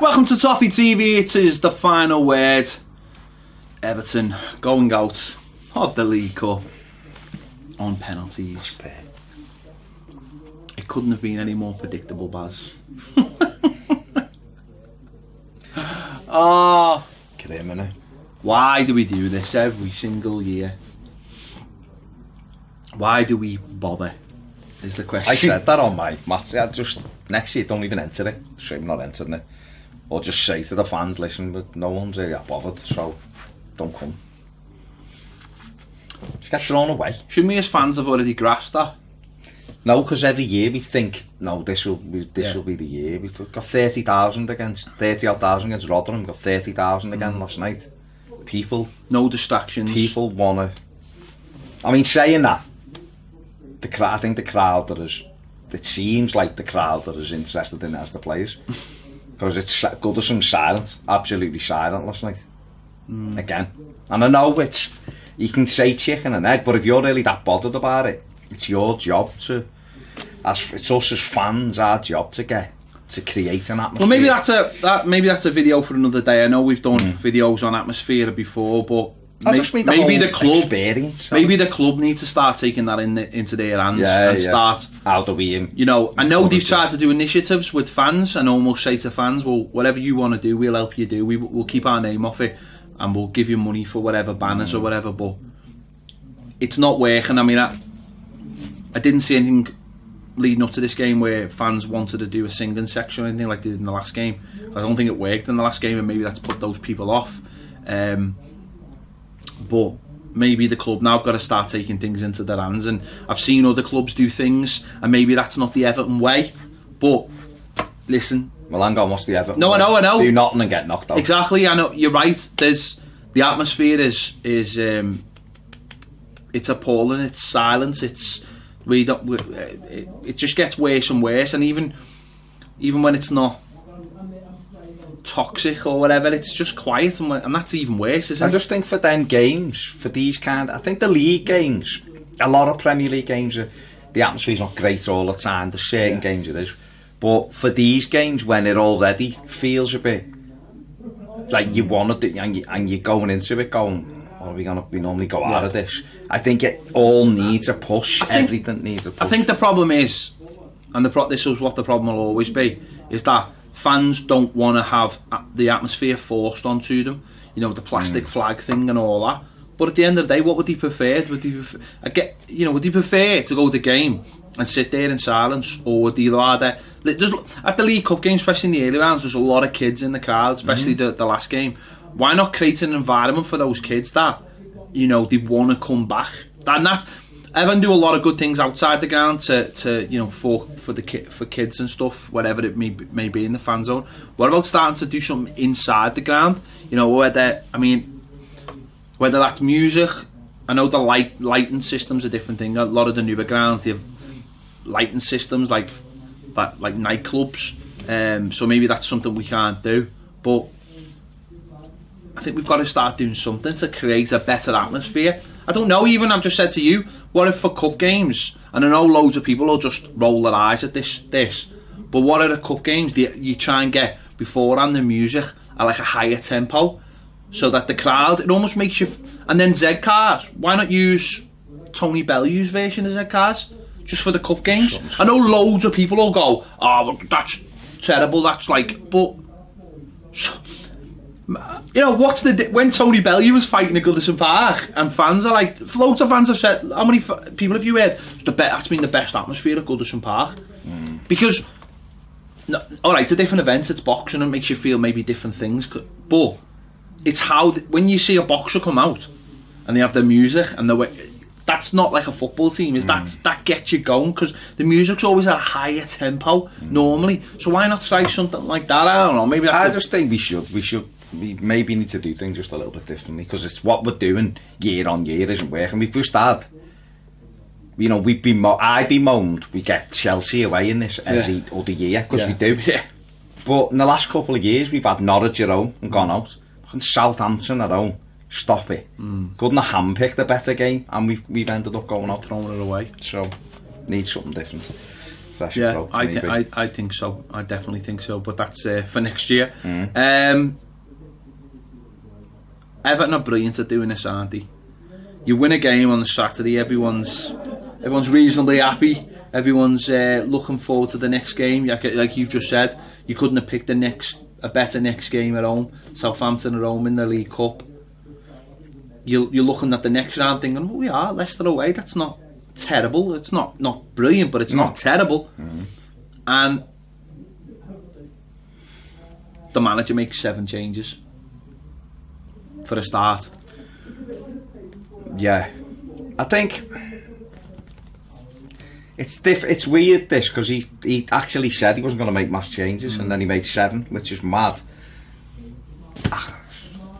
Welcome to Toffee TV. It is the final word. Everton going out of the League Cup on penalties. It couldn't have been any more predictable, Baz. Oh, why do we do this every single year? Why do we bother? Is the question. I said that on my match. I just next year don't even enter it. Shame not entering it. Or just say to the fans, listen, but no one's really that bothered, so don't come. Just get thrown away. Shouldn't we as fans have already grasped that? No, because every year we think, no, this will be the year. We've got 30,000 against 30,000 against Rotherham. We've got 30,000 again last night. People, no distractions. People wanna. I mean, saying that, I think the crowd that is. It seems like the crowd that is interested in it as the players. Because it's Goodison silent, absolutely silent last night. Again. And I know you can say chicken and egg, but if you're really that bothered about it, it's your job it's us as fans, our job to create an atmosphere. Well, maybe that's a video for another day. I know we've done videos on atmosphere before, but maybe the club experience. Maybe the club need to start taking that into their hands start. How do we? I know they've tried to do initiatives with fans and almost say to fans, "Well, whatever you want to do, we'll help you do. We'll keep our name off it, and we'll give you money for whatever banners or whatever." But it's not working. I mean, I didn't see anything leading up to this game where fans wanted to do a singing section or anything like they did in the last game. I don't think it worked in the last game, and maybe that's put those people off. But maybe the club now have got to start taking things into their hands, and I've seen other clubs do things, and maybe that's not the Everton way. But listen, well, hang on, what's the Everton? No, way? I know. Do nothing and get knocked out. Exactly, I know. You're right. The atmosphere is it's appalling. It's silence. It just gets worse and worse, and even when it's not toxic or whatever, it's just quiet, and that's even worse, isn't it? I just think for them games, for these I think the league games, a lot of Premier League games, the atmosphere's not great all the time. There's certain games it is, but for these games when it already feels a bit like you want to do, and you're going into it going, what are we gonna? We normally go out of this. I think it all needs a push. Everything needs a push. I think the problem is, and this is what the problem will always be, is that fans don't want to have the atmosphere forced onto them. The plastic flag thing and all that. But at the end of the day, what would they prefer? Would they prefer to go to the game and sit there in silence, or would they rather? At the League Cup game, especially in the early rounds, there's a lot of kids in the crowd, especially the last game. Why not create an environment for those kids that they want to come back? Everton do a lot of good things outside the ground for kids and stuff, whatever it may be in the fan zone. What about starting to do something inside the ground? Whether that's music. I know the lighting systems are a different thing. A lot of the newer grounds, they have lighting systems like nightclubs. So maybe that's something we can't do. But I think we've got to start doing something to create a better atmosphere. I don't know, even I've just said to you, what if for cup games, and I know loads of people will just roll their eyes at this, but what are the cup games you try and get beforehand the music at like a higher tempo, so that the crowd, it almost makes you, and then Z cars, why not use Tony Bellew's version of Z cars, just for the cup games? I know loads of people will go, oh, that's terrible, that's like, but what's when Tony Bellew was fighting at Goodison Park, and fans are like, loads of fans have said, how many people have you heard? That's been the best atmosphere at Goodison Park. Because, alright, it's a different event, it's boxing, and it makes you feel maybe different things, but it's how, when you see a boxer come out, and they have their music, and the way, that's not like a football team, that gets you going, because the music's always at a higher tempo, normally, so why not try something like that? I don't know, maybe that's I just think we maybe need to do things just a little bit differently, because it's what we're doing year on year isn't working. We've just had, I'd be moaned we get Chelsea away in this every other year, because we do. But in the last couple of years we've had Norwich at home and gone out, and Southampton at home, stop it. Couldn't have handpicked a better game, and we've ended up going out, throwing it away. So need something different. fresh Yeah, approach, maybe. I think so. I definitely think so. But that's for next year. Everton are brilliant at doing this, aren't they? You win a game on the Saturday, everyone's reasonably happy. Everyone's looking forward to the next game. Like you've just said, you couldn't have picked a better next game at home. Southampton at home in the League Cup. You're looking at the next round thinking, oh yeah, Leicester away, that's not terrible. It's not brilliant, but it's not terrible. And the manager makes 7 changes for a start. Yeah, I think it's weird this, because he actually said he wasn't going to make mass changes, and then he made 7, which is mad.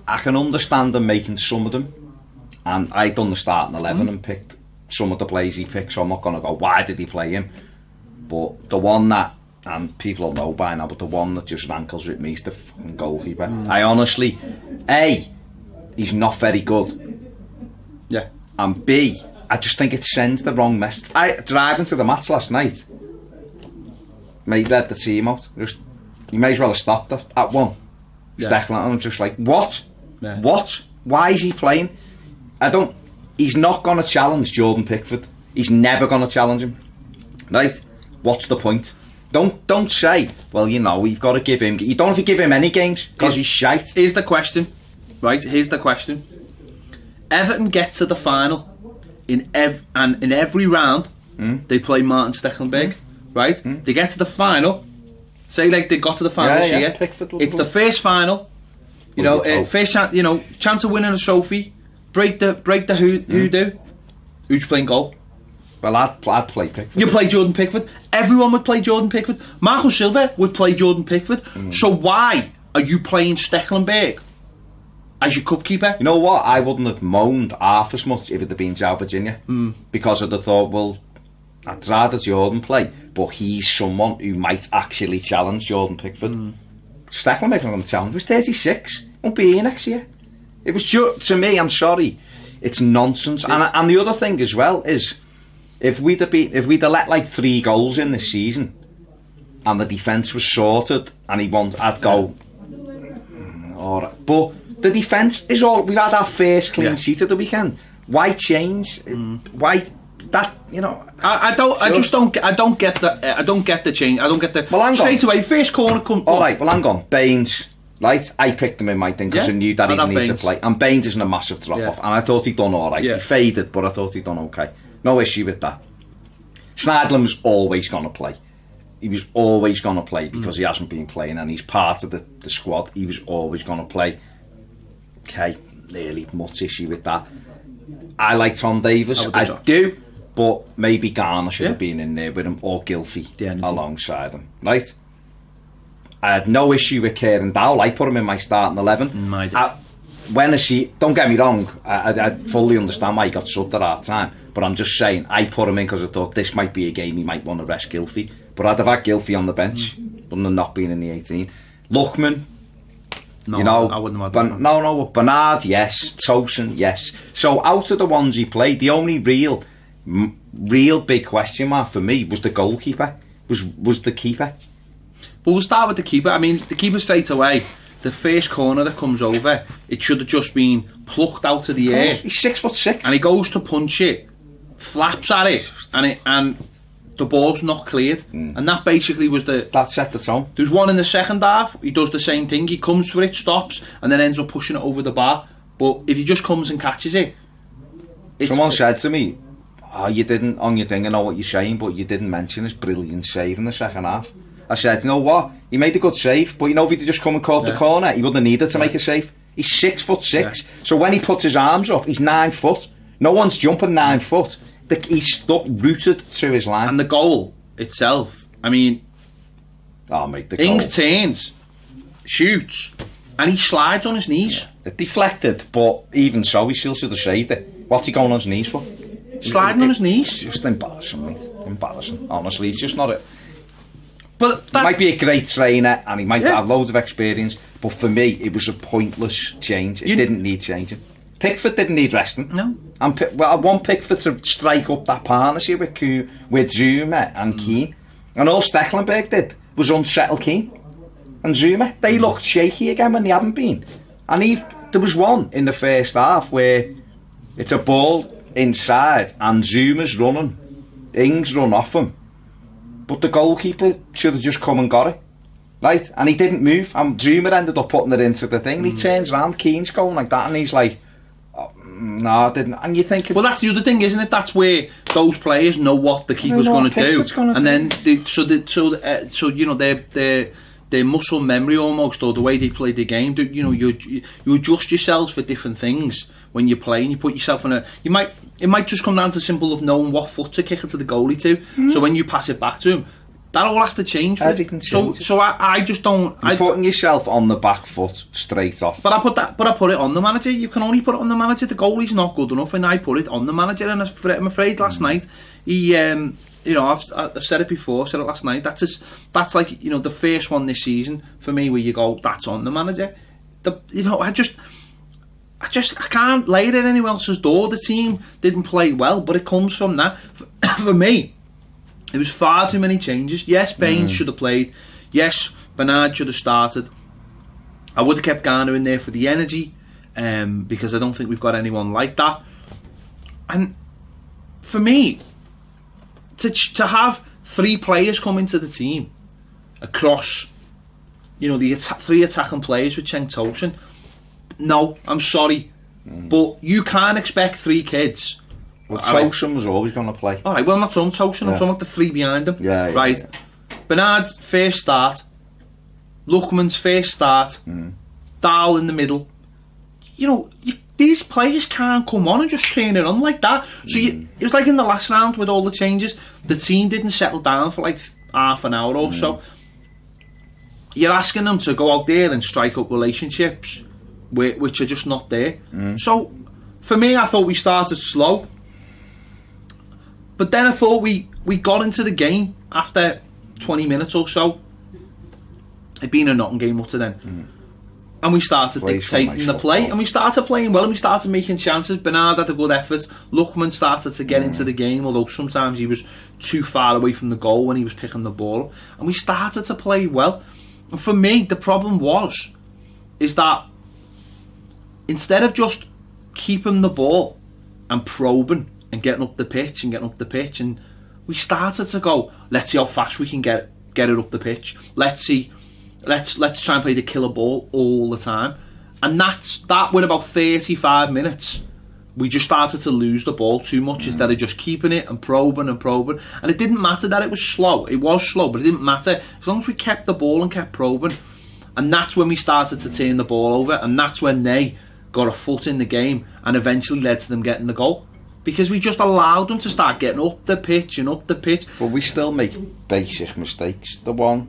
I can understand him making some of them, and I done the starting 11 and picked some of the plays he picked, so I'm not going to go, why did he play him? But the one that, and people will know by now, but the one that just rankles with me is the fucking goalkeeper. I honestly, A, he's not very good. Yeah. And B, I just think it sends the wrong message. Driving to the match last night, mate, led the team out. You may as well have stopped at one. Yeah. Declan, and I'm just like, what? Yeah. What? Why is he playing? He's not going to challenge Jordan Pickford. He's never going to challenge him. Right? What's the point? Don't say, well, you know, we've got to give him... You don't have to give him any games, because he's shite. Here's the question. Right, here's the question. Everton get to the final. In every round, they play Martin Stekelenburg. Right? They get to the final. Say like they got to the final this year. It's the first final. You know, first chance of winning a trophy. Break the hoodoo. Who's playing goal? Well, I'd play Pickford. You play Jordan Pickford. Everyone would play Jordan Pickford. Marco Silva would play Jordan Pickford. So why are you playing Stekelenburg as your cup keeper? You know what? I wouldn't have moaned half as much if it had been Joe Virginia, because I'd have thought, well, I'd rather Jordan play, but he's someone who might actually challenge Jordan Pickford. Stekelenburg's not going to challenge. He was 36. Won't be here next year. It was to me, I'm sorry, it's nonsense. And the other thing as well is, if we'd have let like 3 goals in this season, and the defence was sorted, and I'd go, alright. But the defence is all. We've had our first clean sheet of the weekend. Why change? Why that? You know, I don't get the change. I don't get the. Well, hang straight on. away. First corner come. All right. Well, hang on. Baines. Right, I picked him in my thing because I knew that he needed to play. And Baines isn't a massive drop off, and I thought he'd done all right. He faded, but I thought he'd done okay. No issue with that. Sneijder was always going to play. He was always going to play because he hasn't been playing, and he's part of the squad. He was always going to play. Okay, nearly much issue with that. I like Tom Davies. I do, but maybe Garner should have been in there with him, or Gylfi alongside him. Right? I had no issue with Kieran Dowell. I put him in my starting 11. Don't get me wrong, I fully understand why he got subbed at half time, but I'm just saying, I put him in because I thought this might be a game he might want to rest Gylfi, but I'd have had Gylfi on the bench, wouldn't have not been in the 18. Lookman, no, you know, I wouldn't have had but Bernard, yes. Tosin, yes. So out of the ones he played, the only real big question mark for me was the goalkeeper, was the keeper. But we'll start with the keeper. I mean, the keeper straight away, the first corner that comes over, it should have just been plucked out of the air. He's 6'6", and he goes to punch it, flaps at it, and the ball's not cleared. And that basically was that set the tone. There's one in the second half. He does the same thing. He comes for it, stops, and then ends up pushing it over the bar. But if he just comes and catches it, someone said to me, you didn't on your thing. I know what you're saying, but you didn't mention his brilliant save in the second half. I said, you know what? He made a good save, but you know, if he'd just come and caught the corner, he wouldn't have needed to make a save. He's 6'6", so when he puts his arms up, he's 9 foot. No one's jumping 9 foot. He's stuck, rooted to his line. And the goal itself, I mean, mate, the Ings goal. turns, shoots, and he slides on his knees. It deflected, but even so, he still should have saved it. What's he going on his knees for? Sliding on his knees? Just embarrassing, mate. Embarrassing. Honestly, it's just not it. But he might be a great trainer and he might have loads of experience, but for me it was a pointless change. It didn't need changing. Pickford didn't need resting. No. I want Pickford to strike up that partnership with Zuma and Keane. And all Stecklenburg did was unsettle Keane and Zuma. They looked shaky again when they hadn't been. And there was one in the first half where it's a ball inside and Zuma's running. Ings run off him. But the goalkeeper should have just come and got it. Right? And he didn't move. And Zuma ended up putting it into the thing. And he turns around, Keane's going like that, and he's like, oh, no, I didn't. And you think... Well, that's the other thing, isn't it? That's where those players know what the keeper's going to do. And then, their muscle memory almost, or the way they play the game, you adjust yourselves for different things when you're playing. You put yourself in it might just come down to simple of knowing what foot to kick it to the goalie to. So when you pass it back to him, that all has to change. Everything changes. So I just don't... You're putting yourself on the back foot straight off. But I put it on the manager. You can only put it on the manager. The goalie's not good enough, and I put it on the manager. And I'm afraid last night he... I've said it before, said it last night. That's like, the first one this season for me where you go, that's on the manager. I can't lay it in anyone else's door. The team didn't play well, but it comes from that. For me, there was far too many changes. Yes, Baines should have played. Yes, Bernard should have started. I would have kept Garner in there for the energy, because I don't think we've got anyone like that. And for me, to have three players come into the team across, the three attacking players with Cenk Tosun, no, I'm sorry, but you can't expect three kids. Well, Tosun was always going to play. Alright, well, I'm not talking Tosun, I'm talking about the three behind him. Right. Yeah. Bernard's first start, Lookman's first start, Dahl in the middle. These players can't come on and just turn it on like that. So it was like in the last round with all the changes, the team didn't settle down for like half an hour or so. You're asking them to go out there and strike up relationships which are just not there. So for me, I thought we started slow, but then I thought we got into the game after 20 minutes or so. It'd been a Nottingham game up to then. And we started dictating the play, and we started playing well, and we started making chances. Bernard had a good effort. Lookman started to get into the game, although sometimes he was too far away from the goal when he was picking the ball. And we started to play well. And for me, the problem is that instead of just keeping the ball and probing and getting up the pitch, and we started to go, let's see how fast we can get it up the pitch. Let's try and play the killer ball all the time. And that with about 35 minutes, we just started to lose the ball too much instead of just keeping it and probing. And it didn't matter that it was slow. It was slow, but it didn't matter. As long as we kept the ball and kept probing. And that's when we started to turn the ball over, and that's when they got a foot in the game and eventually led to them getting the goal. Because we just allowed them to start getting up the pitch. But we still make basic mistakes. The one...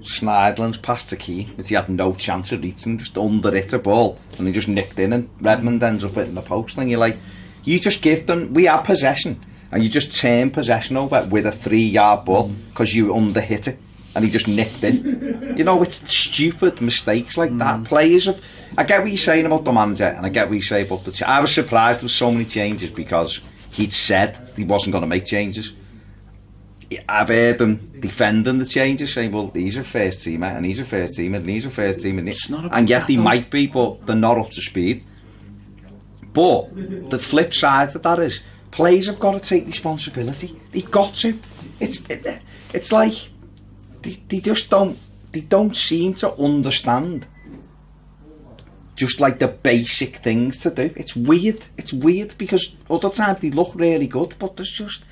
Schneidlin's passed to Keane, which he had no chance of reaching, just under it a ball, and he just nicked in, and Redmond ends up hitting the post. And you're like, you just give them, we have possession, and you just turn possession over with a 3-yard ball because you under-hit it, and he just nicked in. It's stupid mistakes like that. Players have... I get what you're saying about the manager, and I get what you say about the... I was surprised there was so many changes because he'd said he wasn't going to make changes. I've heard them defending the changes, saying, well, he's a first teamer, and he's a first teamer, and he's a first teamer, and yet they might be, but they're not up to speed. But the flip side of that is, players have got to take responsibility. They've got to. It's like they just don't seem to understand just like the basic things to do. It's weird because other times they look really good, but there's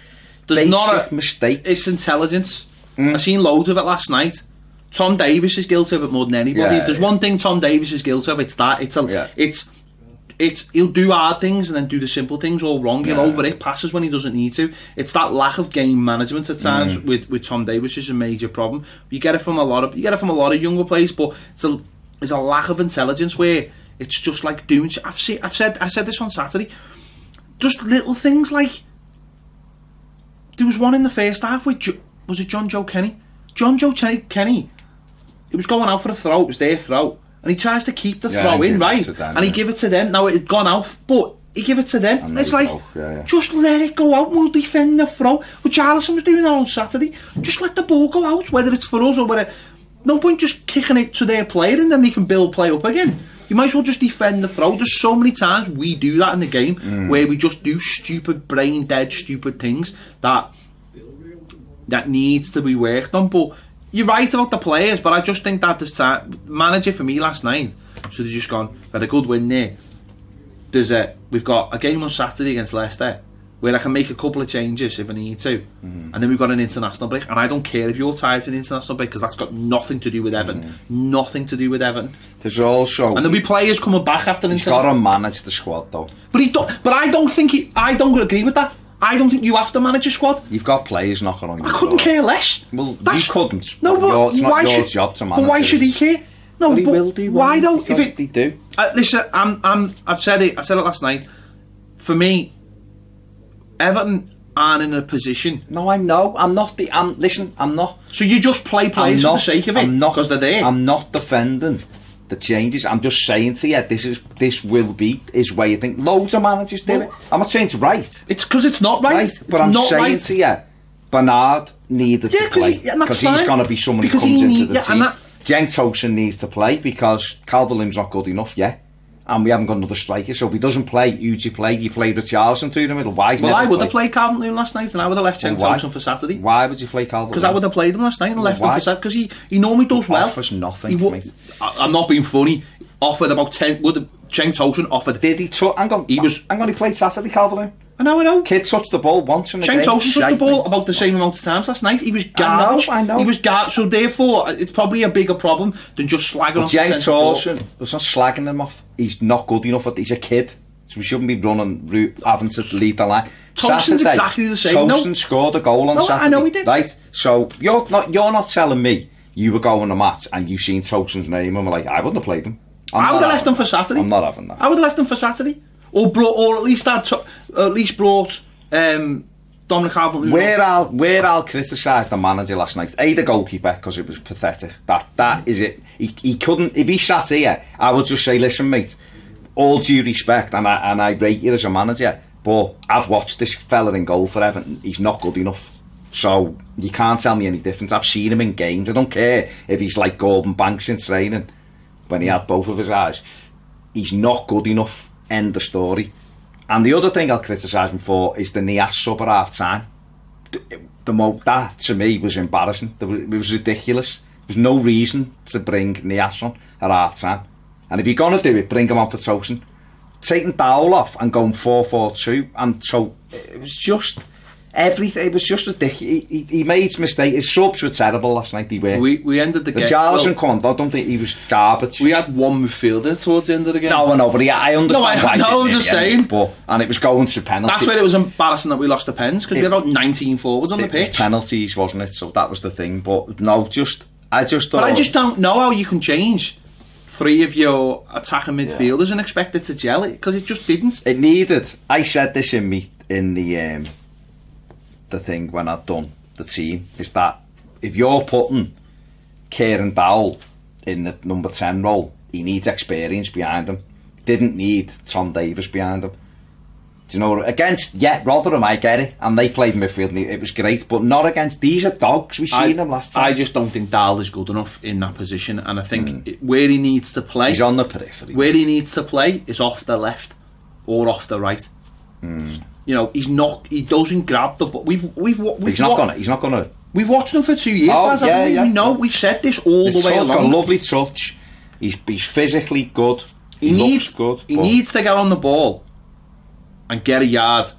not a mistake. It's intelligence. I seen loads of it last night. Tom Davies is guilty of it more than anybody. If there's one thing Tom Davies is guilty of, it's that. He'll do hard things and then do the simple things all wrong. He'll overhit passes when he doesn't need to. It's that lack of game management at times with Tom Davies is a major problem. You get it from a lot of younger players, but it's a lack of intelligence where it's just like doing. I said this on Saturday. Just little things like. There was one in the first half with, was it John Joe Kenny? John Joe Kenny, it was going out for a throw, it was their throw, and he tries to keep the throw in, right? And he give it to them. Now it had gone out, but you give it to them. And It's like, just let it go out, we'll defend the throw. What Charlison was doing that on Saturday, just let the ball go out, whether it's for us or whether... No point just kicking it to their player and then they can build play up again. You might as well just defend the throw. There's so many times we do that in the game where we just do stupid, brain dead, stupid things that needs to be worked on. But you're right about the players, but I just think that this time, manager for me last night should have just gone, had a good win there. We've got a game on Saturday against Leicester where I can make a couple of changes if I need to, and then we've got an international break, and I don't care if you're tired for the international break because that's got nothing to do with Everton. Nothing to do with Everton. There's also, and there'll be players coming back after the international. He's got to manage the squad though. But I don't think I don't agree with that. I don't think you have to manage a squad. You've got players knocking on your door. I couldn't care less. Well, you couldn't. No, but it's not your job to manage. But why should he care? No, but he will do. Why though? Because they do. Listen, I've said it. I said it last night. For me, Everton aren't in a position. No, I know. I'm not. Listen, I'm not. So you just play players for the sake of it? I'm not, because they're there. I'm not defending the changes. I'm just saying to you, this will be his way of thinking. Loads of managers do it. I'm not saying it's right. It's because it's not right. But I'm saying to you, Bernard needed to play because he's going to be someone who comes into the team. Cenk Tosun needs to play because Calvert-Lewin's not good enough yet. And we haven't got another striker, so if he doesn't play, who'd you play? You played with Charlison through the middle. Why? Well, I would have played Calvert-Lewin last night, and I would have left Cenk Tosun for Saturday. Why would you play Calvert-Lewin? Because I would have played him last night and left him for Saturday. Because he normally does well. Offers nothing, mate. I'm not being funny. Offered about 10. Cenk Tosun offered. Did he? Hang on. He played Saturday, Calvert-Lewin. I know. Kid touched the ball once in a game. Cenk Tosun touched the ball about the same amount of times last night. He was garbage. I know. He was garbage. So therefore, it's probably a bigger problem than just slagging off Cenk Tosun. It's not slagging him off. He's not good enough. He's a kid, so we shouldn't be having to lead the line. Tosun's exactly the same. Tosun scored a goal on Saturday. I know he did. Right. So you're not telling me you were going to match and you seen Tosun's name and were like, I wouldn't have played him. I would have left him for Saturday. I'm not having that. I would have left him for Saturday, or at least brought Dominic Calvert-Lewin. Where I'll criticise the manager last night, the goalkeeper, because it was pathetic. That is it. He couldn't. If he sat here, I would just say, listen, mate, all due respect, and I rate you as a manager, but I've watched this fella in goal for Everton. He's not good enough. So you can't tell me any difference. I've seen him in games. I don't care if he's like Gordon Banks in training when he had both of his eyes. He's not good enough. End of story. And the other thing I'll criticise him for is the Niasse sub at half time. That to me was embarrassing. It was ridiculous. There's no reason to bring Niasse on at half time. And if you're going to do it, bring him on for Tosun. Taking Dowell off and going 4-4-2, and so it was just everything. It was just ridiculous. He made his mistake. His subs were terrible last night. We ended the game. The Charlison I don't think he was garbage. We had one midfielder towards the end of the game. No, but I understand why. No, I'm just saying. And it was going to penalty. That's where it was embarrassing that we lost the pens, because we had about 19 forwards on the pitch. Penalties, wasn't it? So that was the thing. But no, I just thought. But I just don't know how you can change 3 of your attacking midfielders and expect it to gel it, because it just didn't. It needed. I said this in the thing when I'd done the team, is that if you're putting Kieran Dowell in the number 10 role, he needs experience behind him. Didn't need Tom Davies behind him. Do you know, against Rotherham, I get it, and they played midfield and it was great, but not against, these are dogs. We've seen them last time. I just don't think Dowell is good enough in that position, and I think where he needs to play, he's on the periphery. Where he needs to play is off the left or off the right. You know, he's not. He doesn't grab the ball. He's not gonna. We've watched him for 2 years. We know. We've said this all the way along. He's got a lovely touch. He's physically good. He looks good. He needs to get on the ball and get a yard,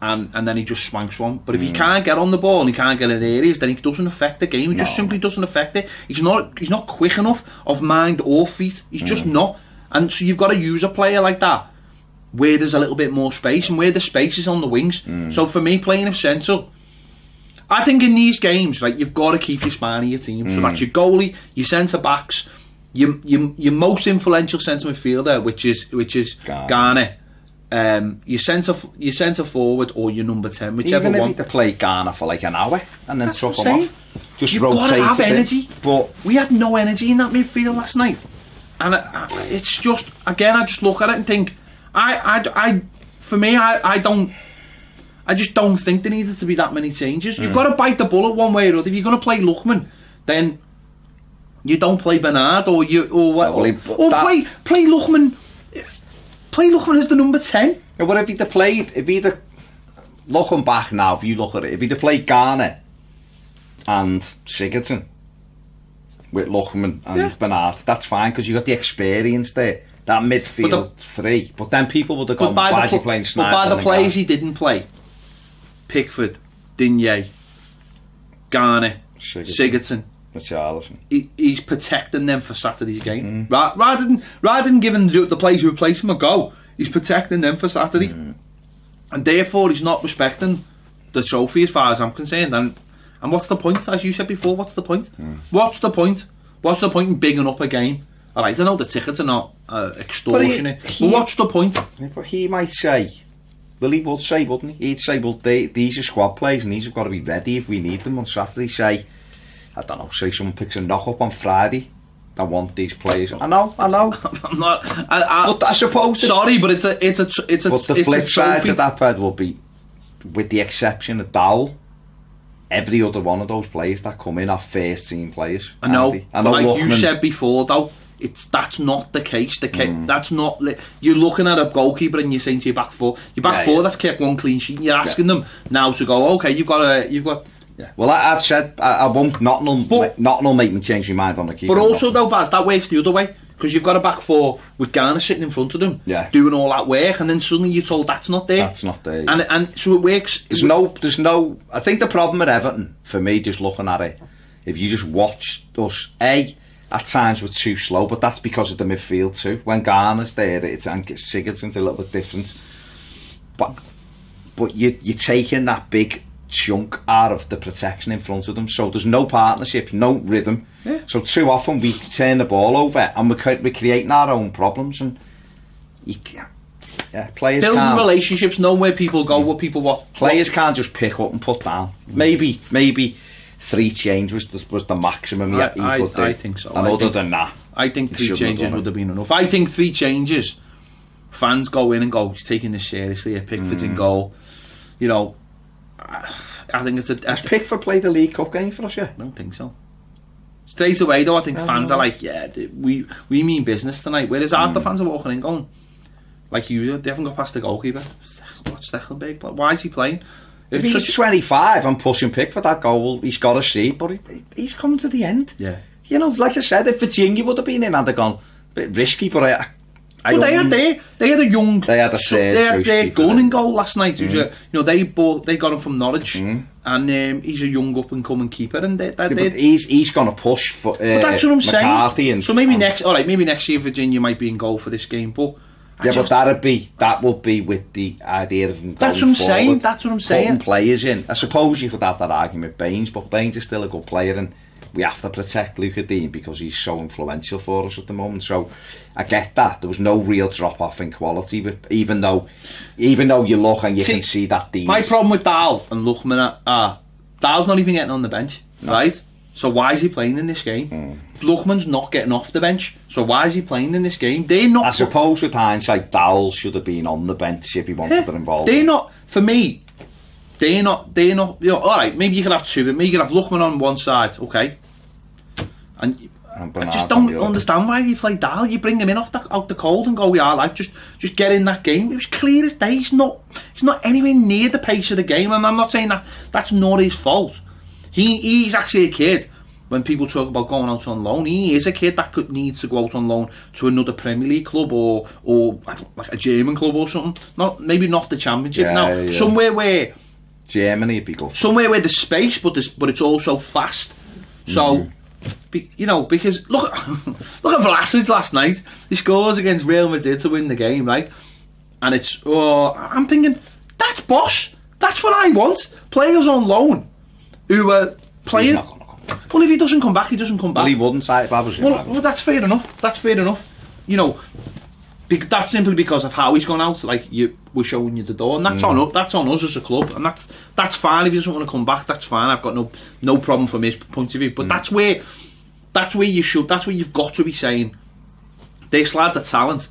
and then he just swanks one. But if he can't get on the ball and he can't get in areas, then he doesn't affect the game. He just simply doesn't affect it. He's not quick enough of mind or feet. He's just not. And so you've got to use a player like that where there's a little bit more space and where the space is on the wings. So for me, playing him central, I think in these games, right, you've got to keep your spine of your team. So that's your goalie, your centre backs, your most influential centre midfielder, which is Garner. Your centre forward or your number 10, whichever one. Even if you play Garner for like an hour and then swap him off, just you've rotate. Got to have energy. But we had no energy in that midfield last night, and it's just, again, I just look at it and think, For me, I just don't think there needed to be that many changes. You've got to bite the bullet one way or other. If you're going to play Lookman, then you don't play Bernard or play Lookman. Play Lookman as the number 10. Yeah, what if he'd looking back now, if you look at it, if he'd have played Garner and Sigurdsson with Lookman and Bernard, that's fine because you got the experience there. That midfield three. But then people would have gone, why is he playing Snyder? But by the players he didn't play, Pickford, Digne, Garner, Sigurdsson, he's protecting them for Saturday's game. Rather than giving the players who replace him a go, he's protecting them for Saturday. And therefore he's not respecting the trophy as far as I'm concerned. And what's the point? As you said before, what's the point? What's the point? What's the point in bigging up a game? Alright, I know the tickets are not extortionate, but what's the point? But he might say, well, he would say, wouldn't he? He'd say, well, these are squad players and these have got to be ready if we need them on Saturday. Say, I don't know, say someone picks a knock-up on Friday. I want these players. I know. I'm not. But I suppose. Sorry, but it's a. But the flip side to that bed will be, with the exception of Dowell, every other one of those players that come in are first team players. I know like Lookman, you said before, though, that's not the case. That's not. You're looking at a goalkeeper and you're saying to your back four, that's kept one clean sheet. And you're asking them now to go. Okay, you've got. Yeah. Well, I've said I won't. Nottingham will make me change my mind on the keeper. But also, though, Baz, that works the other way because you've got a back four with Garner sitting in front of them, doing all that work, and then suddenly you're told that's not there. That's not there. And so it works. There's no. I think the problem at Everton, for me, just looking at it, if you just watch us, at times we're too slow, but that's because of the midfield too. When Garner's there, and Sigurdsson's a little bit different. But you're taking that big chunk out of the protection in front of them, so there's no partnerships, no rhythm. So too often we turn the ball over and we're creating our own problems, and players building can't, relationships, know where people go, what people want. Players can't just pick up and put down. Maybe 3 changes was the maximum he could do. I think so. And other than that, I think 3 changes would have been enough. I think 3 changes, fans go in and go, he's taking this seriously. Pickford's in goal. You know, I think it's a. Has Pickford played the League Cup game for us yet? I don't think so. Straight away though, I think fans are like, we mean business tonight. Whereas half the fans are walking in going, like you, they haven't got past the goalkeeper. What's Stekelenburg? Why is he playing? If he's 25 and pushing Pickford that goal, he's got to see. But he's coming to the end. Yeah. You know, like I said, if Virginia would have been in, and they'd gone a bit risky, but they had a young. They had their gun in goal last night. They got him from Norwich, and he's a young up and coming keeper, and he's going to push for. But that's what I'm McCarthy saying. So maybe next year Virginia might be in goal for this game, but. But that would be with the idea of him going That's what I'm saying. Putting players in. I suppose you could have that argument with Baines, but Baines is still a good player, and we have to protect Luca Dean because he's so influential for us at the moment. So I get that. There was no real drop off in quality, but even though you look and you can see that Dean. My problem with Dahl and Lookman Dahl's not even getting on the bench, right? So why is he playing in this game? Lookman's not getting off the bench, so why is he playing in this game? They're not. I suppose with hindsight, Dowell should have been on the bench if he wanted to involve. They're not. For me, they're not. You know, all right. Maybe you could have 2, but maybe you could have Lookman on one side, okay? And I just don't understand why you play Dowell. You bring him in out the cold and go, just get in that game. It was clear as day. He's not anywhere near the pace of the game, and I'm not saying that's not his fault. He's actually a kid. When people talk about going out on loan, he is a kid that needs to go out on loan to another Premier League club or like a German club or something. Maybe not the Championship. Somewhere where Germany would be good. Somewhere where there's space, but it's also fast. So, because look at Vlasic last night. He scores against Real Madrid to win the game, right? And I'm thinking, that's boss. That's what I want. Players on loan who are playing. Well, if he doesn't come back, he doesn't come back. Well, he wouldn't. Well, that's fair enough. You know, that's simply because of how he's gone out. Like we're showing you the door, and that's on us as a club, and that's fine. If he doesn't want to come back, that's fine. I've got no problem from his point of view. But that's where you've got to be saying, this lad's a talent,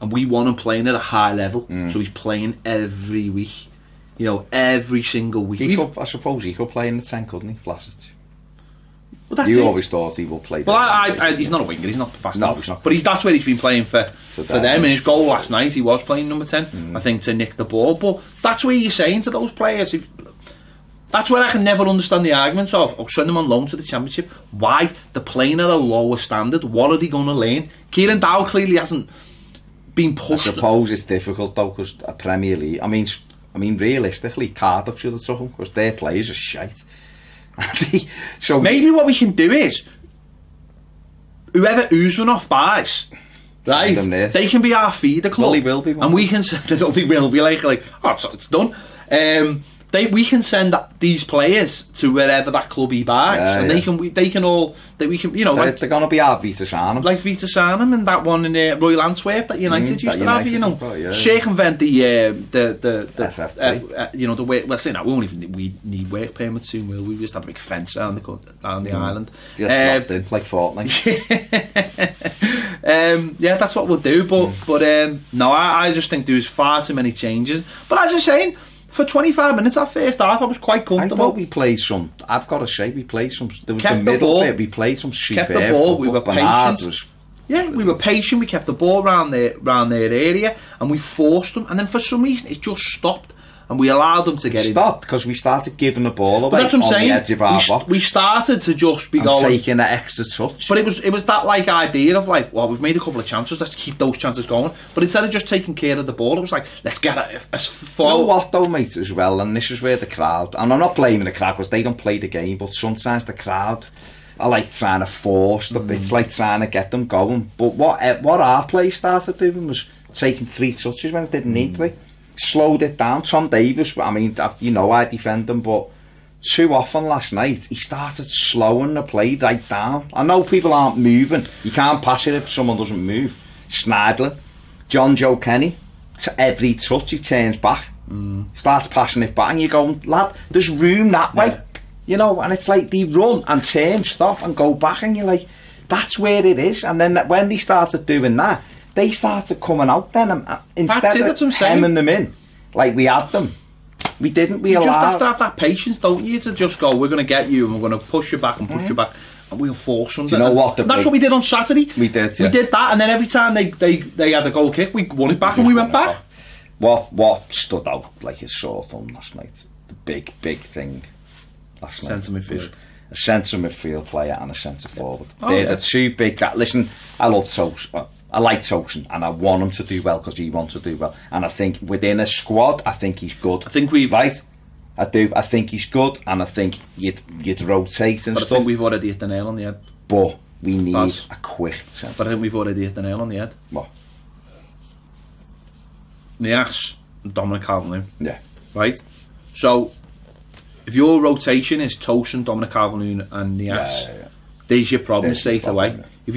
and we want him playing at a high level. So he's playing every week, you know, every single week. I suppose he could play in the 10, couldn't he, Vlasic? Well, you always thought he will play. Well, he's not a winger. He's not fast enough. He's not. But that's where he's been playing for them. And his goal last night, he was playing number 10. I think, to nick the ball. But that's where you're saying to those players. That's where I can never understand the arguments of, send them on loan to the Championship. Why? They're playing at a lower standard. What are they going to learn? Kieran Dowell clearly hasn't been pushed. I suppose it's difficult though, because a Premier League. I mean, realistically, Cardiff should have took him because their players are shite. So maybe what we can do is, whoever Usmanov buys, right, they can be our feeder club. Well, he will be. And we can send. They will be like, oh, so it's done. We can send these players to wherever that club he buys, and they can all, you know, they're going to be our Vita Sarnham, like Vita Sarnham and that one in Royal Antwerp that United used to have, you know, circumvent the FFP. You know, the way. Well, say now we need work permits soon. Will we just have a big fence around the island? Yeah, like Fortnite. Yeah, that's what we'll do. But no, I just think there was far too many changes. But as I was saying, for 25 minutes that first half, I was quite comfortable. I thought we played some. I've got to say, we played some. There was the middle bit. We played some superb. Kept the ball. We were patient. We were patient. We kept the ball around their area, and we forced them. And then for some reason, it just stopped, and we allowed them to get in. Stopped because we started giving the ball away that's what I'm saying. The edge of our box. We started to just be going, taking that extra touch. But it was that like idea of like, well, we've made a couple of chances, let's keep those chances going. But instead of just taking care of the ball, it was like, let's get it as far. You know what though, mate, as well, and this is where the crowd, and I'm not blaming the crowd because they don't play the game, but sometimes the crowd are like trying to force it's like trying to get them going. But what our play started doing was taking 3 touches when it didn't need to be. Slowed it down. Tom Davies, I mean, you know, I defend him, but too often last night he started slowing the play right down. I know people aren't moving. You can't pass it if someone doesn't move. Schneidler, John Joe Kenny, to every touch he turns back, starts passing it back, and you're going, lad, there's room that way, you know. And it's like they run and turn, stop and go back, and you're like, that's where it is. And then when they started doing that, they started coming out then, and instead of hemming them in like we had them, we didn't. We allowed. You just have to have that patience, don't you, to just go, we're going to get you and we're going to push you back and push you back, and we'll force them. Do you know what? That's what we did on Saturday. We did that, and then every time they had a goal kick, we won it back and we went back. What stood out like a sore thumb last night, the big thing last night, centre midfield. A centre midfield player and a centre forward. They're the two big guys. Listen, I love Toast. I like Tosin, and I want him to do well because he wants to do well. And I think within a squad, I think he's good. I think we've right. I do. I think he's good, and I think you'd rotate and but stuff. I think we've already hit the nail on the head. But we need a quick centre. But I think we've already hit the nail on the head. What? Niasse and Dominic Calvert-Lewin. Yeah. Right. So, if your rotation is Tosin, Dominic Calvert-Lewin, and Niasse, there's your problem straight away. Yeah. If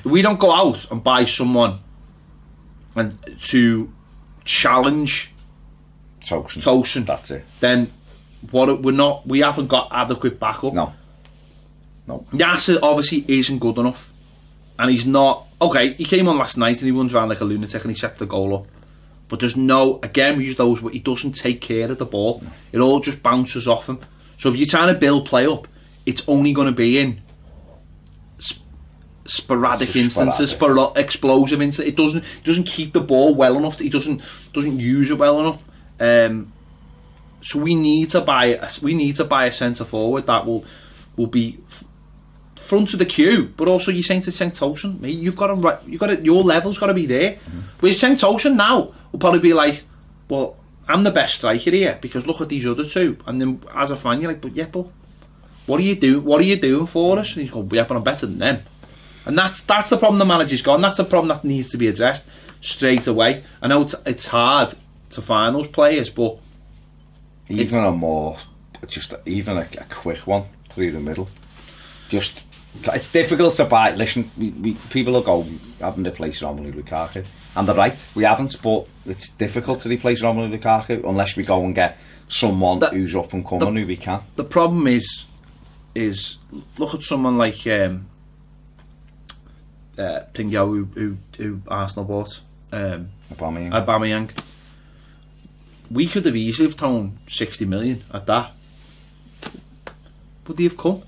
we don't go out and buy someone and to challenge Tosin, that's it. Then we haven't got adequate backup. No. Niasse obviously isn't good enough, and he's not. Okay, he came on last night and he runs around like a lunatic and he set the goal up. But there's no, again, we use those, he doesn't take care of the ball. No. It all just bounces off him. So if you're trying to build play up, it's only going to be in sporadic instances, explosive instances. It doesn't keep the ball well enough. He doesn't use it well enough. So we need to buy a centre forward that will be front of the queue. But also, you're saying to St Tosin, mate, your level's got to be there. With St Tosin now, will probably be like, well, I'm the best striker here because look at these other two. And then as a fan, you're like, but what are you doing? What are you doing for us? And he's going, yeah, but I'm better than them. And that's the problem the manager's got. And that's the problem that needs to be addressed straight away. I know it's hard to find those players, but even a quick one through the middle. It's difficult to buy. Listen, people will go, haven't replaced Romelu Lukaku, and they're right, we haven't. But it's difficult to replace Romelu Lukaku unless we go and get someone who's up and coming who we can. The problem is look at someone like Pingo who Arsenal bought. Aubameyang. We could have easily have thrown 60 million at that. Would they have come?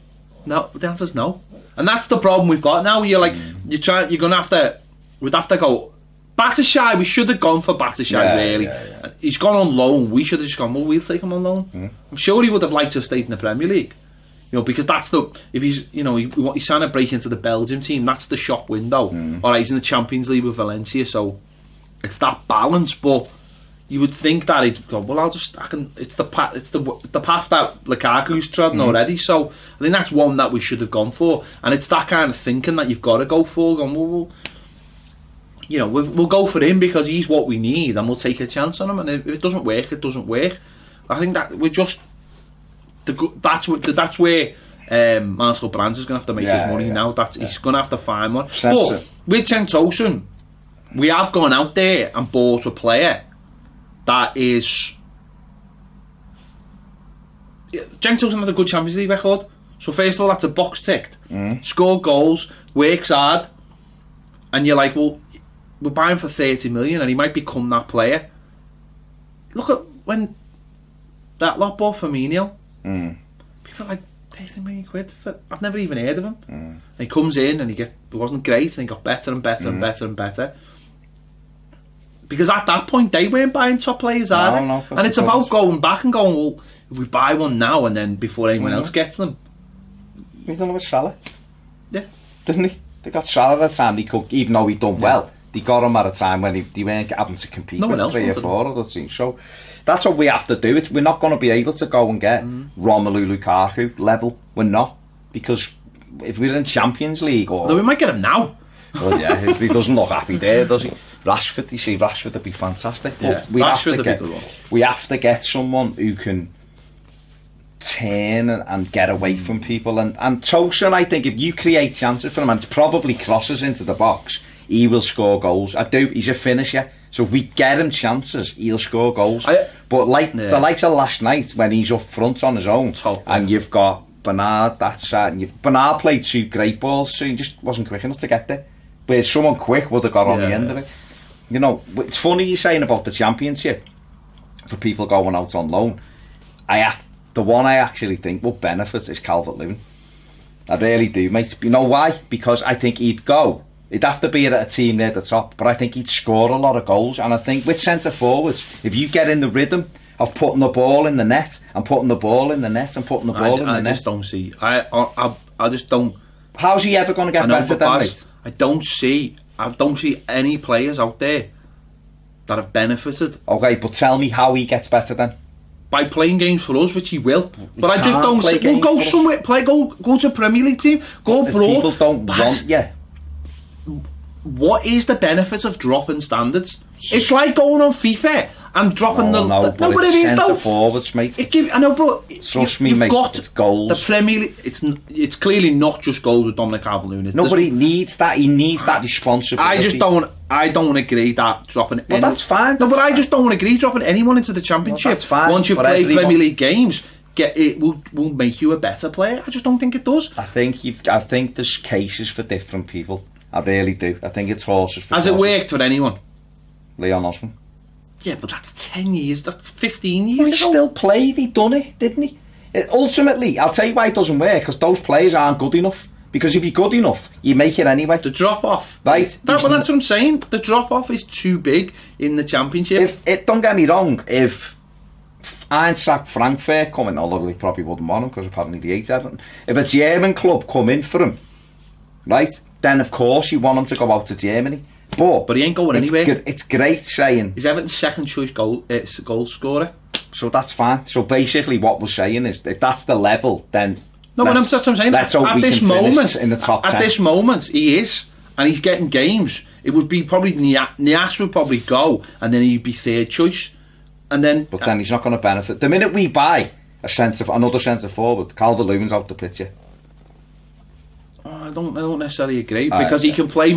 No, the answer's no. And that's the problem we've got now. You're like, we'd have to go. Batshuayi, we should have gone for Batshuayi, really. Yeah. He's gone on loan. We should have just gone, well, we'll take him on loan. I'm sure he would have liked to have stayed in the Premier League. Because that's if he's, he's trying to break into the Belgium team, that's the shop window. Alright, he's in the Champions League with Valencia, so it's that balance, but you would think that he'd go, well, it's the path that Lukaku's trodden already, so I think that's one that we should have gone for, and it's that kind of thinking that you've got to go for, we'll go for him because he's what we need, and we'll take a chance on him, and if it doesn't work, it doesn't work. I think that we're just that's where Marcel Brands is going to have to make his money now. He's going to have to find one. But with Cenk we have gone out there and bought a player that is. Cenk had a good Champions League record. So first of all, that's a box ticked. Scored goals, works hard, and you're like, well, we're buying for 30 million, and he might become that player. Look at when that lot bought Firmino. People are like, 30 million quid for, I've never even heard of him. And he comes in and it wasn't great, and he got better and better and better and better. Because at that point they weren't buying top players, are they? No, and it's about going back and going, well, if we buy one now and then before anyone else gets them. We done it with Salah. Yeah. Didn't he? They got Salah at the time, even though he'd done well, they got him at a time when they weren't having to compete with 3 or 4 other teams. So that's what we have to do. We're not going to be able to go and get Romelu Lukaku level. We're not. Because if we're in Champions League or... Though we might get him now. Well, yeah, he doesn't look happy there, does he? Rashford would be fantastic. But we have to get someone who can turn and get away from people. And Tosin, I think, if you create chances for him, and it's probably crosses into the box, he will score goals. He's a finisher. So if we get him chances, he'll score goals. But the likes of last night, when he's up front on his own, and you've got Bernard that side, and Bernard played 2 great balls, so he just wasn't quick enough to get there. Where someone quick would have got on the end of it. It's funny you're saying about the Championship, for people going out on loan. The one I actually think will benefit is Calvert-Lewin. I really do, mate. You know why? Because I think he'd have to be at a team near the top, but I think he'd score a lot of goals. And I think with centre forwards, if you get in the rhythm of putting the ball in the net and putting the ball in the net and putting the ball in the net, I just don't. How's he ever going to get better than mate? I don't see any players out there that have benefited. Okay, but tell me how he gets better then. By playing games for us, which he will. But I just don't see. We'll go somewhere, go to a Premier League team, go abroad. People don't want, What is the benefit of dropping standards? It's like going on FIFA and dropping but it is though. Forwards, mate. I know, but trust me, mate. It's goals. The Premier League. It's clearly not just goals with Dominic Calvert-Lewin. Nobody needs that. He needs that responsibility. I don't agree that dropping. Well, that's fine. No, but I just don't agree dropping anyone into the Championship. Well, that's fine. Once you play Premier League games, it will make you a better player. I just don't think it does. I think there's cases for different people. I really do. I think it's horses for horses. Has it worked with anyone? Leon Osman. Yeah, but that's 10 years, that's 15 years ago. He still played, he done it, didn't he? Ultimately, I'll tell you why it doesn't work, because those players aren't good enough. Because if you're good enough, you make it anyway. The drop-off. Right. That's what I'm saying. The drop-off is too big in the Championship. Don't get me wrong, if Eintracht Frankfurt come in, although they probably wouldn't want him, because apparently they hate Everton. If a German club come in for him, right, then of course you want him to go out to Germany. But he ain't going anywhere. It's great saying. He's Everton's second choice goal scorer. So that's fine. So basically, what we're saying is, if that's the level, then that's what I'm saying. Let's hope we can finish in the top 10. At this moment, he is, and he's getting games. It would be probably Nias would probably go, and then he'd be third choice, and then. But then he's not going to benefit. The minute we buy another centre forward, Calvert-Lewin's out the picture. I don't necessarily agree, because he can play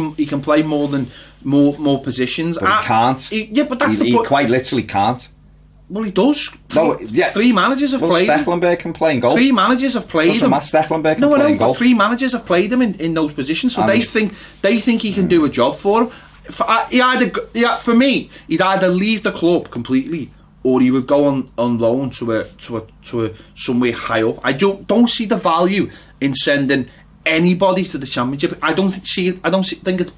more positions. But he can't. But that's he quite literally can't. Well, he does. 3 managers have played him. Stekelenburg can play in goal. 3 managers have played him. Matt Stekelenburg can play in goal. 3 managers have played him in those positions, so they think he can do a job for him. For me, he'd either leave the club completely, or he would go on loan to somewhere high up. I don't see the value in sending anybody to the Championship. I don't think it's.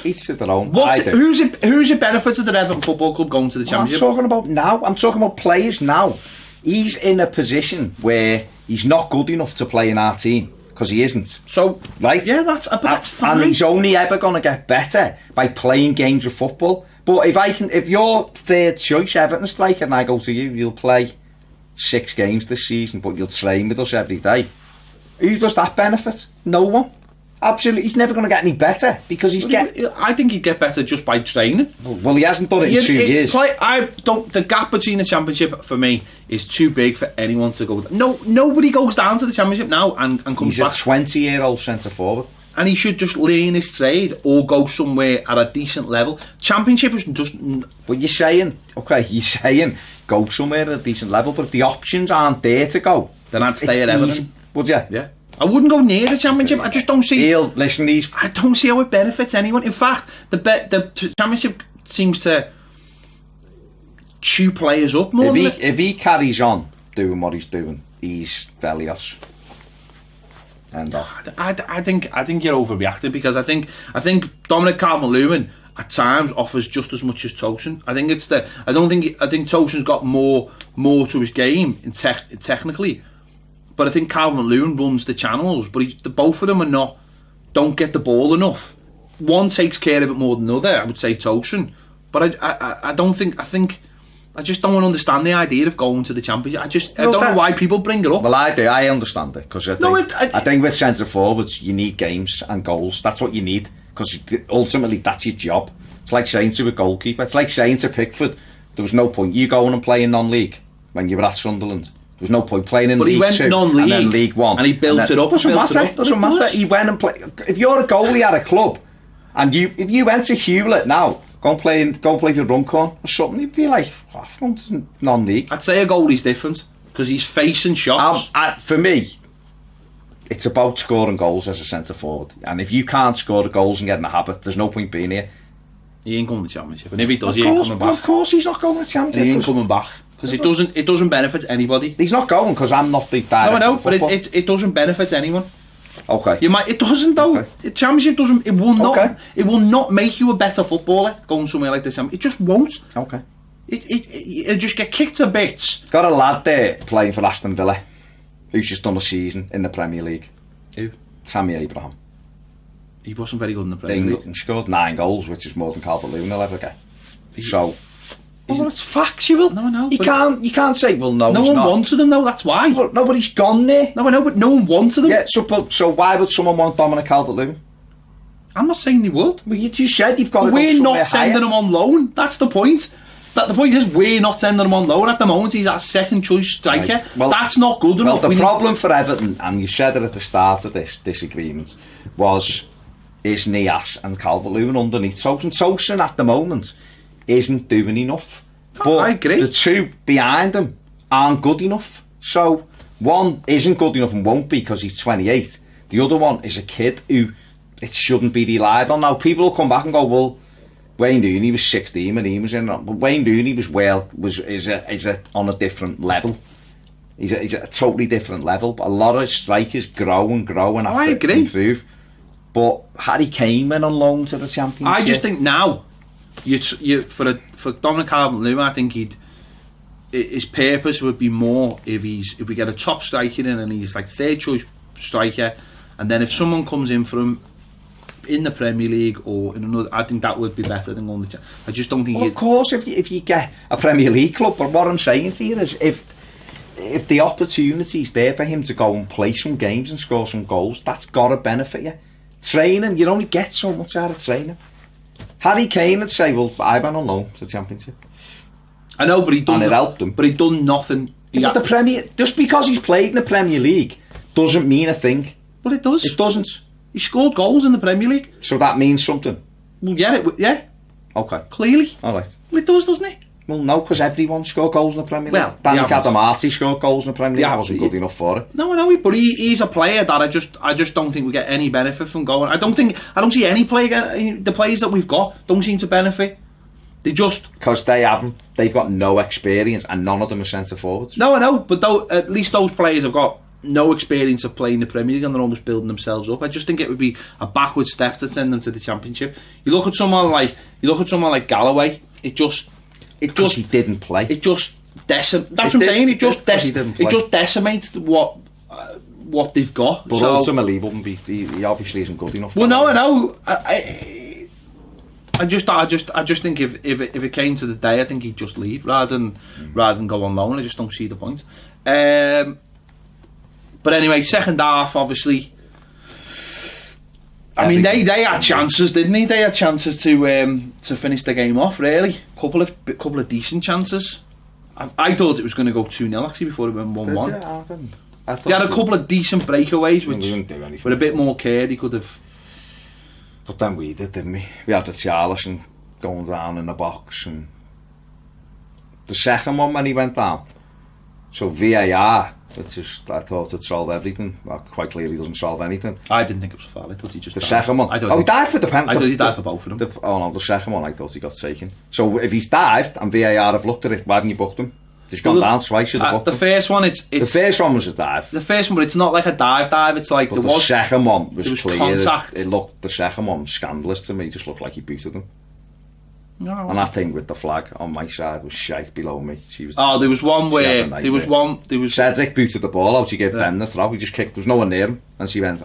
Each to their own. Who's it benefited the Everton Football Club going to the Championship? I'm talking about now. I'm talking about players now. He's in a position where he's not good enough to play in our team because he isn't. So, right? Yeah, that's fine. And he's only ever going to get better by playing games of football. But if you're third choice Everton striker and I go to you, you'll play 6 games this season, but you'll train with us every day. Who does that benefit? No one. Absolutely, he's never going to get any better because I think he'd get better just by training. Well, he hasn't done it in 2 years. The gap between the Championship for me is too big for anyone to go. Nobody goes down to the Championship now and comes back. He's a 20-year-old centre forward, and he should just learn his trade or go somewhere at a decent level. Championship is just. But you're saying go somewhere at a decent level, but if the options aren't there to go, then I'd stay at Everton. Would you? Yeah. I wouldn't go near the Championship. I just don't see. I don't see how it benefits anyone. In fact, the Championship seems to chew players up more. If he carries on doing what he's doing, he's Velios. End off. I think you're overreacting because I think Dominic Calvert-Lewin at times offers just as much as Tosin. I think Tosin's got more to his game technically. But I think Calvert-Lewin runs the channels, but both of them don't get the ball enough. One takes care of it more than the other. I would say Tosin, but I just don't understand the idea of going to the Championship. I don't know why people bring it up. Well, I do. I understand it because I think with centre forwards you need games and goals. That's what you need because ultimately that's your job. It's like saying to a goalkeeper. It's like saying to Pickford, there was no point you going and playing non-league when you were at Sunderland. There was no point playing in League 2 and then League 1. And he built it up. Doesn't matter. He went and played. If you're a goalie at a club, and if you went to Hewlett now, go and play for Runcorn or something, you'd be like, non-league. I'd say a goalie's different because he's facing shots. For me, it's about scoring goals as a centre forward. And if you can't score the goals and get in the habit, there's no point being here. He ain't going to the Championship, and if he does, he ain't coming back. Of course, he's not going to the Championship. He ain't coming back. Because it doesn't benefit anybody. He's not going because I'm not the director. No, I know, but it doesn't benefit anyone. Okay. It doesn't though. Okay. The Championship doesn't. It will not. Okay. It will not make you a better footballer going somewhere like this. It just won't. Okay. It'll just get kicked to bits. Got a lad there playing for Aston Villa, who's just done a season in the Premier League. Who? Tammy Abraham. He wasn't very good in the Premier League. He scored 9 goals, which is more than Calvert-Lewin will ever get. So. Well, it's facts, you will. No, I know. You can't say, well, no, no one not. Wanted him, though, that's why. Well, no, but he's gone there. No, I know, but no one wanted him. Yeah, so why would someone want Dominic Calvert-Lewin? I'm not saying they would. Well, you said you've got to We're not sending him on loan. That's the point. The point is, we're not sending him on loan. At the moment, he's our second choice striker. Right. Well, that's not good enough. Well, the problem for Everton, and you said it at the start of this disagreement, is Nias and Calvert-Lewin underneath Tosin. Tosin, at the moment, isn't doing enough. But I agree. The two behind him aren't good enough. So one isn't good enough and won't be because he's 28. The other one is a kid who it shouldn't be relied on. Now people will come back and go, well, Wayne Rooney was 16 when he was in. But Wayne Rooney is on a different level. He's a totally different level. But a lot of strikers grow and have to improve. But Harry Kane went on loan to the Championship. I just think now. For Dominic Calvert-Lewin, I think his purpose would be more if we get a top striker in and he's like third choice striker, and then if someone comes in for him in the Premier League or in another, I think that would be better than going to. I just don't think. Well, of course, if you get a Premier League club, but what I'm saying to you is if the opportunity's there for him to go and play some games and score some goals, that's got to benefit you. Training, you only get so much out of training. Harry Kane would say, well, I went on loan to the Championship. I know, but he done. And it helped him. But he done nothing. But the Premier, just because he's played in the Premier League doesn't mean a thing. Well, it does. It doesn't. He scored goals in the Premier League. So that means something. Well, yeah. Okay. Clearly. All right. Well, it does, doesn't it? Well, no, because everyone scored goals in the Premier League. Well, Danny Cadamati scored goals in the Premier League. Yeah, I wasn't good enough for it. No, I know, but he's a player that I just don't think we get any benefit from going. I don't see any player. The players that we've got don't seem to benefit. They just because they've got no experience, and none of them are centre forwards. No, I know, but at least those players have got no experience of playing the Premier League, and they're almost building themselves up. I just think it would be a backward step to send them to the Championship. You look at someone like Galloway. It just he didn't play. It just that's what I'm saying. It just decimates what they've got. But so, ultimately, he obviously isn't good enough. Well, no, I know. I just think if it came to the day, I think he'd just leave rather than go on loan. I just don't see the point. But anyway, second half, obviously. I mean, they had chances, didn't they? They had chances to finish the game off. Really, couple of decent chances. I thought it was going to go 2-0 actually before it went 1-1. They had a couple of decent breakaways, which with a bit more care they could have. But then we did, didn't we? We had the Charlison going down in the box, and the second one when he went down. So VAR, which is, I thought it solved everything. Well, quite clearly doesn't solve anything. I didn't think it was a foul. I thought he just the second one. He dived for the penalty. I thought he dived for both of them. The second one I thought he got taken. So if he's dived and VAR have looked at it, why haven't you booked him? He's gone down twice. The first one, the first one was a dive. The first one, but it's not like a dive. It's like but the second one was clear. Contact. It looked. The second one was scandalous to me. It just looked like he booted him. No. And that thing with the flag on my side was shite below me. There was one where Cedric booted the ball out. She gave them the throw. He just kicked. There was no one near him, and she went.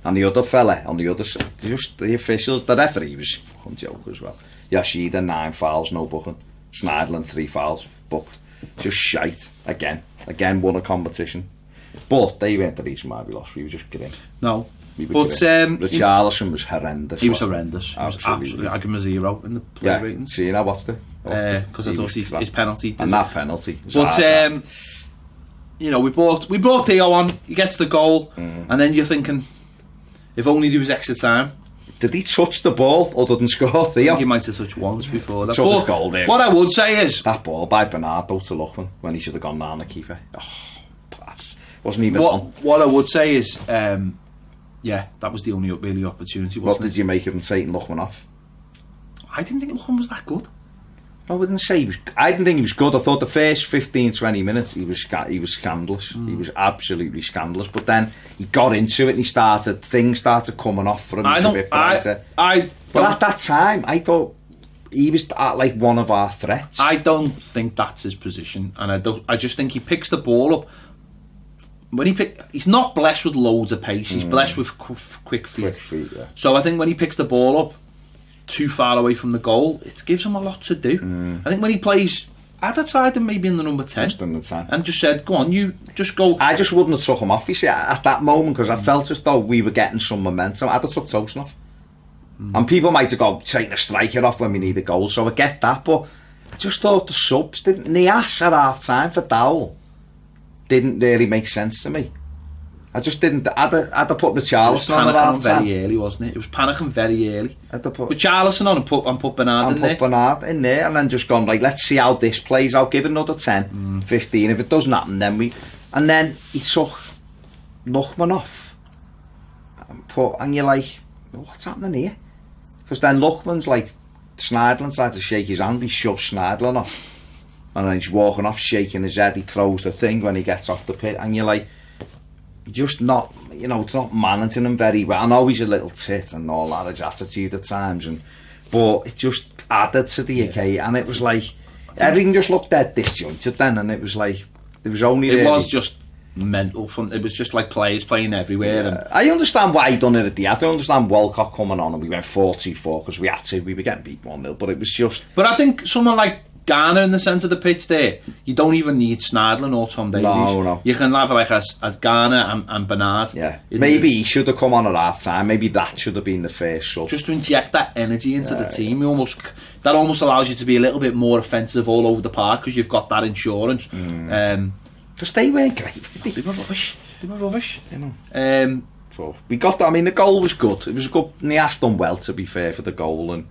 And the other fella on the other side, just the officials, the referee was a fucking joke as well. Yashida 9 fouls, no booking. Schneidlin 3 fouls, booked. Just shite again won a competition, but they weren't the reason why we lost. We were just kidding. No, but Richarlison was horrendous. He was horrendous. He was absolutely. I give him a 0 in the play ratings. See, I watched it because I thought his penalty and that penalty. But you know, we brought Theo on. He gets the goal, and then you're thinking, if only there was extra time. Did he touch the ball other than score, Theo? I think he might have touched once before that. Took the goal there. What I would say is that ball by Bernardo to Lookman when he should have gone down the keeper. Pass. Wasn't even what I would say is that was the only really opportunity. What did you make of him taking Lookman off? I didn't think Lookman was that good. I wouldn't say he was. I didn't think he was good. I thought the first 15-20 minutes he was scandalous. He was absolutely scandalous. But then he got into it and things started coming off for him. But at that time, I thought he was like one of our threats. I don't think that's his position, and I just think he picks the ball up. He's not blessed with loads of pace. He's blessed with quick feet. Yeah. So I think when he picks the ball up too far away from the goal, it gives him a lot to do. I think when he plays, I'd have tried him maybe in the number 10 and just said, go on, you just go. I just wouldn't have took him off, you see, at that moment, because I felt as though we were getting some momentum. I'd have took Tosin off. And people might have gone, taking a striker off when we need a goal, so I get that, but I just thought the subs didn't. Nias at half time for Dowell didn't really make sense to me. I just didn't. I'd have put Richarlison on at half time. Very early, wasn't it? It was panicking very early. I'd have put Richarlison on and put Bernard in there. Put Bernard in there, and then just gone, like, let's see how this plays out. Give it another 10, 15. If it doesn't happen, then we. And then he took Lookman off. And you're like, what's happening here? Because then Lookman's like, Schneidlin tried to shake his hand. He shoves Schneidlin off, and then he's walking off, shaking his head. He throws the thing when he gets off the pit, and you're like, just not, it's not managing him very well. I know he's a little tit and all that, his attitude at times, but it just added to the occasion, and it was like everything just looked dead disjointed then, and it was like it was only. It was just mental fun. It was just like players playing everywhere. Yeah. And I understand why he done it at the end. I understand Walcott coming on and we went 4-2-4 because we had to. We were getting beat 1-0, but it was just. But I think someone like Garner in the centre of the pitch there, you don't even need Schneidlin or Tom Davies. No. You can have like as Garner and Bernard. Yeah. Maybe he should have come on at half time. Maybe that should have been the first sub. Just to inject that energy into the team. That almost allows you to be a little bit more offensive all over the park because you've got that insurance. Because they weren't great. They were rubbish. So we got that. I mean, the goal was good. It was a good. Nias done well, to be fair, for the goal, and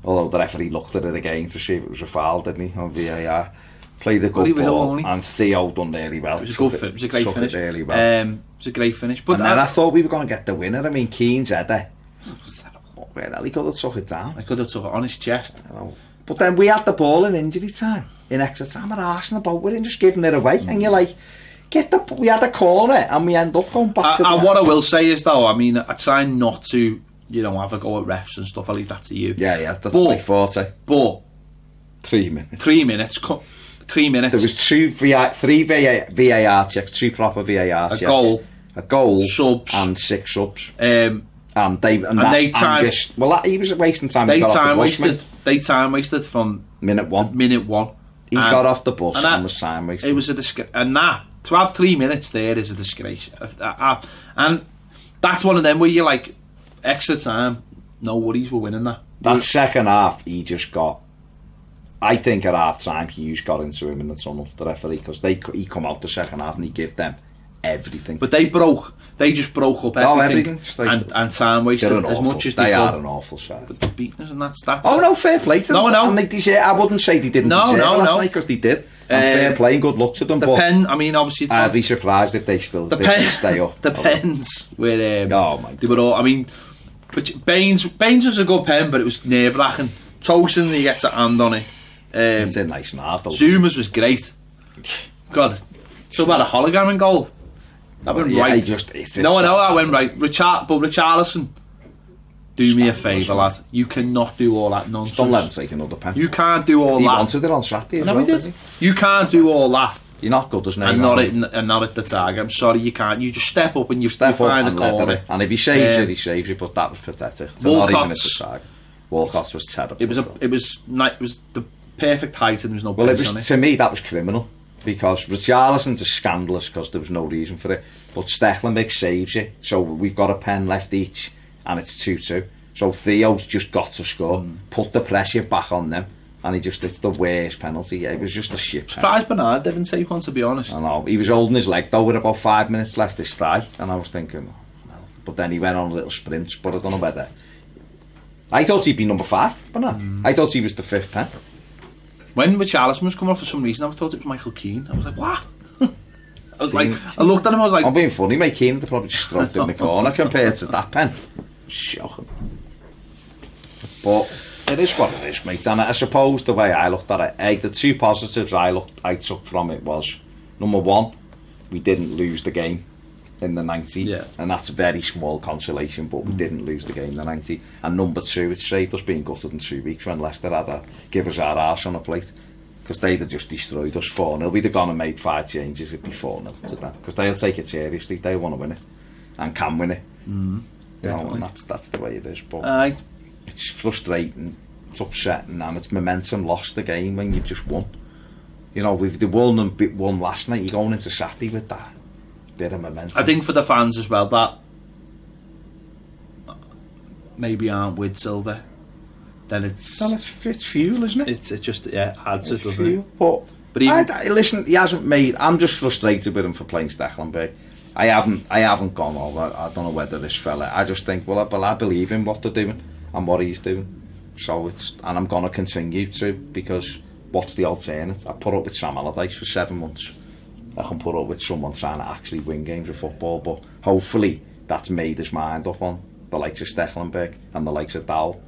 Although the referee looked at it again to see if it was a foul, didn't he, on VAR. Played a good ball, and Theo done really well. It was a good finish. It was a great finish. Really well. It was a great finish. But and then I thought we were going to get the winner. I mean, Keane's header. Well, he could have took it down. I could have took it on his chest. But then we had the ball in injury time, in extra time, at Arsenal about with it and just giving it away. And you're like, we had a corner and we end up going back to what I will say is, though, I mean, I try not to, have a go at refs and stuff. I leave that to you. Yeah, that's my forte. But 3 minutes. 3 minutes. 3 minutes. There was three VAR checks, 2 proper VAR checks. A goal, subs, and 6 subs. He was wasting time. They time wasted from minute 1. He got off the bus and was time wasted. It was a disgrace, and to have 3 minutes there is a disgrace. And that's one of them where you're like, extra time, no worries, we're winning that. That second half, he just got. I think at half time, Hughes got into him in the tunnel, the referee, because he come out the second half and he gave them everything. But they just broke up everything. And time wasted as much as they could. They are an awful side. But they've beaten us, and that's Oh no, fair play to them. No. And they deserve, I wouldn't say they didn't deserve last night, because they did. And fair play and good luck to them. Obviously, I'd be surprised if they still stay up. Depends where they were all. I mean, Baines was a good pen, but it was nerve-wracking. Tosin, he gets a hand on it. It's a nice nard. Zuma's was great. God, still about a hologram in goal. That went right. I know that went right. Richarlison, do me a favour, lad. You cannot do all that nonsense. Don't let him take another pen. You can't do all that. He wanted it on Saturday. No, he did. You can't do all that. You're not good as an and not at the target. I'm sorry, you can't. You just step up and you find the corner. And if he saves it, he saves it. But that was pathetic. Not even at the target. Walcott's was terrible. It was the perfect height and there was no pace on it. To me, that was criminal, because Richarlison's is scandalous because there was no reason for it, but Stekelenburg saves it, so we've got a pen left each and it's 2-2, so Theo's just got to score, put the pressure back on them, and it's the worst penalty. It was just a shit pen. Surprised Bernard didn't take one, to be honest. I know, he was holding his leg though with about 5 minutes left his thigh, and I was thinking, but then he went on a little sprint, but I don't know whether. I thought he'd be number 5, Bernard. I thought he was the 5th pen. When Richarlison was coming off for some reason, I thought it was Michael Keane. I was like, what? I looked at him, I was like... I'm being funny, mate. Keane would probably just stroked in the corner compared to that pen. Shocking. But it is what it is, mate. And I suppose the way I looked at it, the 2 positives I took from it was, number 1, we didn't lose the game in the 90, and that's a very small consolation, but we didn't lose the game in the 90. And number 2, it saved us being gutted in 2 weeks when Leicester had to give us our arse on a plate, because they'd have just destroyed us 4-0. We'd have gone and made 5 changes, it'd be 4-0 to them, because they'll take it seriously. They want to win it and can win it. You know, and that's the way it is. But it's frustrating, it's upsetting, and it's momentum lost the game when you've just won. You know, we've won last night. You're going into Saturday with that bit of momentum. I think for the fans as well, that maybe aren't with Silva, then it's fuel, isn't it? It just adds it, doesn't it? But listen, he hasn't made. I'm just frustrated with him for playing Stekelenburg. I haven't gone over. I don't know whether this fella. I just think, I believe in what they're doing and what he's doing. So and I'm gonna continue to, because what's the alternative? I put up with Sam Allardyce for 7 months. I can put up with someone trying to actually win games of football, but hopefully that's made his mind up on the likes of Stekelenburg and the likes of Dowell,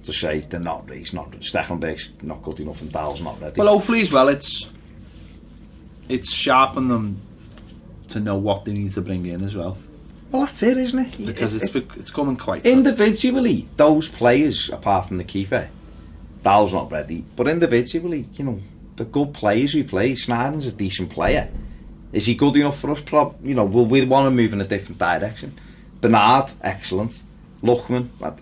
to say Stekelenburg's not good enough and Dowell's not ready. Well, hopefully as well, it's sharpened them to know what they need to bring in as well. Well, that's it, isn't it? Because it's coming quite individually. Those players, apart from the keeper, Dowell's not ready, but individually, you know, the good players who play, Snyder's a decent player. Is he good enough for us? You know, will we want to move in a different direction? Bernard, excellent. Luckman, I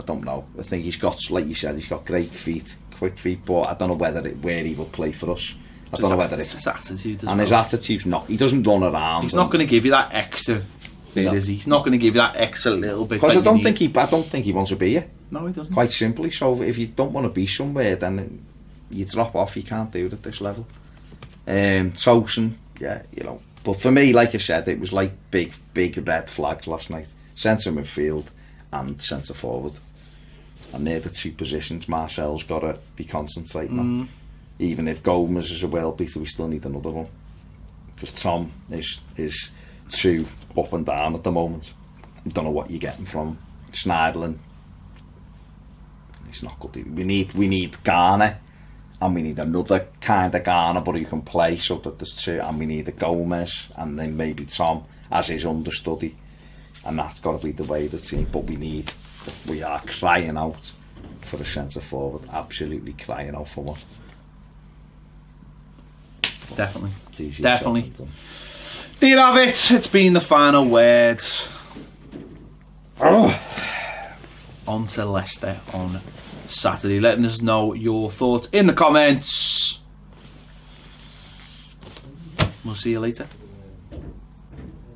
don't know. I think he's got, like you said, he's got great feet, quick feet, but I don't know where he will play for us. I don't know whether it's his attitude. His attitude's not. He doesn't run around. He's not going to give you that extra bit, is he? He's not going to give you that extra little bit. Because I don't think he wants to be here. No, he doesn't. Quite simply. So if you don't want to be somewhere, then you drop off. You can't do it at this level. Tosin, you know. But for me, like I said, it was like big red flags last night. Centre midfield and centre forward. And they're the two positions Marcel's got to be concentrating on. Even if Gomez is a world beater, we still need another one. Because Tom is too up and down at the moment. I don't know what you're getting from Schneiderlin. He's not good. We need Garner, and we need another kind of Garner, but who can play, so that there's two. And we need a Gomez, and then maybe Tom as his understudy. And that's got to be the way the team. But we are crying out for a centre forward. Absolutely crying out for one. Definitely. There you have it. It's been the final word. On to Leicester on Saturday. Letting us know your thoughts in the comments. We'll see you later.